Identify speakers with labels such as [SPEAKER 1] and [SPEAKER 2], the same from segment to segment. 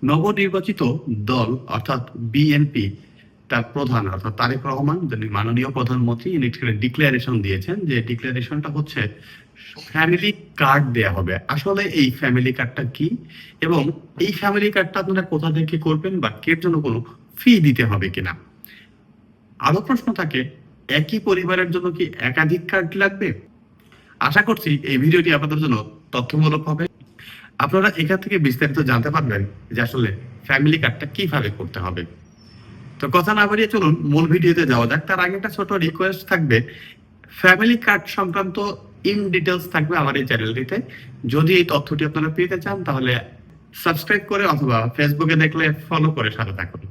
[SPEAKER 1] নবনির্বাচিত দল অর্থাৎ বিএনপি তার প্রধান অর্থাৎ তারেক রহমান যিনি মাননীয় প্রধানমন্ত্রী ইনি ডিক্লারেশন দিয়েছেন, যে ডিক্লারেশনটা হচ্ছে ফ্যামিলি কার্ড দেয়া হবে। আসলে এই ফ্যামিলি কার্ডটা কি এবং এই ফ্যামিলি কার্ডটা আপনারা কোথা থেকে করবেন বা এর জন্য কোনো ফি দিতে হবে কিনা। আরো প্রশ্ন থাকে, একই পরিবারের জন্য কি একাধিক কার্ড লাগবে? আশা করছি এই ভিডিওটি আপনাদের জন্য তথ্যমূলক হবে। আপনারা এখান থেকে বিস্তারিত জানতে পারবেন যে আসলে ফ্যামিলি কার্ডটা কিভাবে করতে হবে। তো কথা না বাড়িয়ে চলুন মূল ভিডিওতে যাওয়া যাক। তার আগে একটা ছোট রিকোয়েস্ট থাকবে, ফ্যামিলি কার্ড সংক্রান্ত ইন ডিটেলস থাকবে আমার এই চ্যানেলটিতে। যদি এই তথ্যটি আপনারা পেতে চান তাহলে সাবস্ক্রাইব করে অথবা ফেসবুকে দেখলে ফলো করে সাথে থাকুন।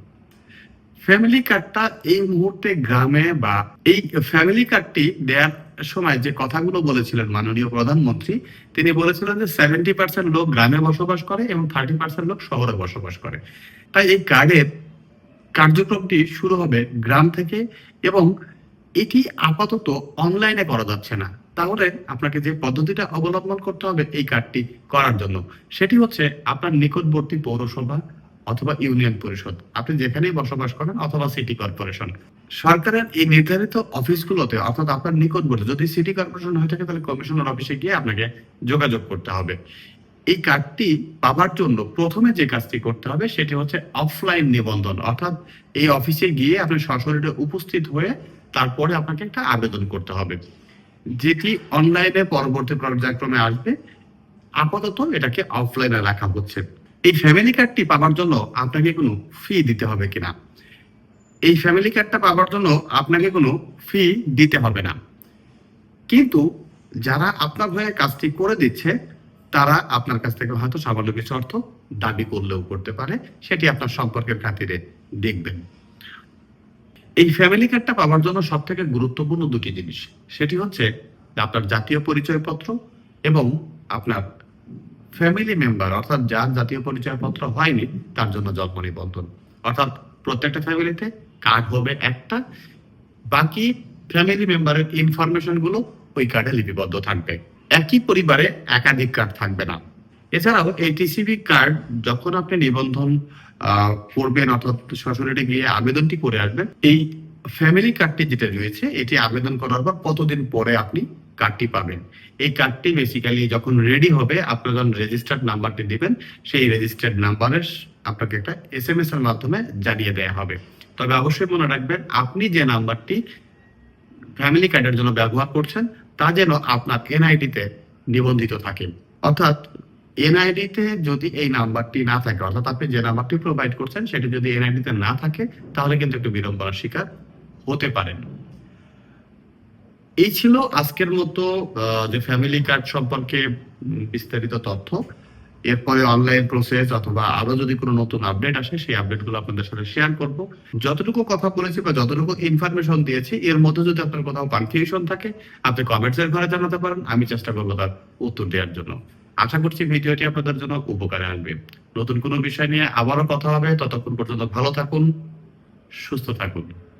[SPEAKER 1] ফ্যামিলি কার্ডটা এই মুহূর্তে গ্রামে বা এই ফ্যামিলি কার্ডটি দেওয়ার সময় যে কথাগুলো বলেছিলেন মাননীয় প্রধানমন্ত্রী, তিনি বলেছিলেন যে 70% লোক গ্রামে বসবাস করে এবং 30% লোক শহরে বসবাস করে। তাই এই কার্ডের কার্যক্রমটি শুরু হবে গ্রাম থেকে এবং এটি আপাতত অনলাইনে করা যাচ্ছে না। তাহলে আপনাকে যে পদ্ধতিটা অবলম্বন করতে হবে এই কার্ডটি করার জন্য, সেটি হচ্ছে আপনার নিকটবর্তী পৌরসভা অথবা ইউনিয়ন পরিষদ, আপনি যেখানেই বসবাস করেন, অথবা সিটি কর্পোরেশন। সরকারের এই নির্ধারিত অফিসগুলোতে অর্থাৎ আপনার নিকটবর্তী, যদি সিটি কর্পোরেশন হয়ে থাকে তাহলে কমিশনার অফিসে গিয়ে আপনাকে যোগাযোগ করতে হবে। এই কার্ডটি পাওয়ার জন্য প্রথমে যে কাজটি করতে হবে সেটি হচ্ছে অফলাইন নিবন্ধন, অর্থাৎ এই অফিসে গিয়ে আপনি সশরীরে উপস্থিত হয়ে তারপরে আপনাকে একটা আবেদন করতে হবে, যেটি অনলাইনে পরবর্তী পর্যায়ক্রমে আসবে। আপাতত এটাকে অফলাইনে রাখা হচ্ছে। এই ফ্যামিলি কার্ডটি পাওয়ার জন্য আপনাকে কোনো ফি দিতে হবে কিনা? এই ফ্যামিলি কার্ডটা পাওয়ার জন্য আপনাকে কোনো ফি দিতে হবে না, কিন্তু যারা আপনার হয়ে কাজটি করে দিচ্ছে তারা আপনার কাছ থেকে হয়তো সামান্য কিছু অর্থ দাবি করলেও করতে পারে, সেটি আপনার সম্পর্কের খাতিরে দেখবেন। এই ফ্যামিলি কার্ডটা পাওয়ার জন্য সব থেকে গুরুত্বপূর্ণ দুটি জিনিস, সেটি হচ্ছে আপনার জাতীয় পরিচয়পত্র এবং আপনার ফ্যামিলি মেম্বার অর্থাৎ যার জাতীয় পরিচয়পত্র হয়নি তার জন্য জন্ম নিবন্ধন। অর্থাৎ প্রত্যেকটা ফ্যামিলিতে কার্ড হবে একটা, বাকি ফ্যামিলি মেম্বারের ইনফরমেশন গুলো ওই কার্ডে লিপিবদ্ধ থাকবে। একই পরিবারে একাধিক কার্ড থাকবে না। এছাড়াও এই টিসিবি কার্ড যখন আপনি নিবন্ধন করবেন অর্থাৎ সশরীরে গিয়ে আবেদনটি করে আসবেন, এই ফ্যামিলি কার্ডটি যেটা রয়েছে এটি আবেদন করার পর কতদিন পরে আপনি কার্ডটি পাবেন। এই কার্ডটি বেসিক্যালি যখন রেডি হবে আপনার যখন রেজিস্টার্ড নাম্বারটি দিবেন, সেই রেজিস্টার্ড নাম্বারের আপনাকে একটা এসএমএস এর মাধ্যমে জানিয়ে দেওয়া হবে। তবে অবশ্যই মনে রাখবেন, আপনি যে নাম্বারটি ফ্যামিলি কার্ডের জন্য ব্যবহার করছেন তা যেন আপনার এনআইডি-তে নিবন্ধিত থাকে। অর্থাৎ এনআইডি-তে যদি এই নাম্বারটি না থাকে, অর্থাৎ আপনি যে নাম্বারটি প্রোভাইড করছেন সেটি যদি এনআইডি-তে না থাকে তাহলে কিন্তু একটু বিড়ম্বনার শিকার হতে পারেন। এই ছিল আজকের মতো যে ফ্যামিলি কার্ড সম্পর্কে বিস্তারিত তথ্য। এরপরে অনলাইন প্রসেস অথবা আরো যদি কোনো নতুন আপডেট আসে সেই আপডেটগুলো আপনাদের সাথে শেয়ার করব। যতটুকু কথা বলেছি বা যতটুকু ইনফরমেশন দিয়েছি এর মধ্যে যদি আপনার কোথাও কনফিউশন থাকে আপনি কমেন্টসের ঘরে জানাতে পারেন, আমি চেষ্টা করবো তার উত্তর দেওয়ার জন্য। আশা করছি ভিডিওটি আপনাদের জন্য উপকারে আসবে। নতুন কোনো বিষয় নিয়ে আবারও কথা হবে, ততক্ষণ পর্যন্ত ভালো থাকুন, সুস্থ থাকুন।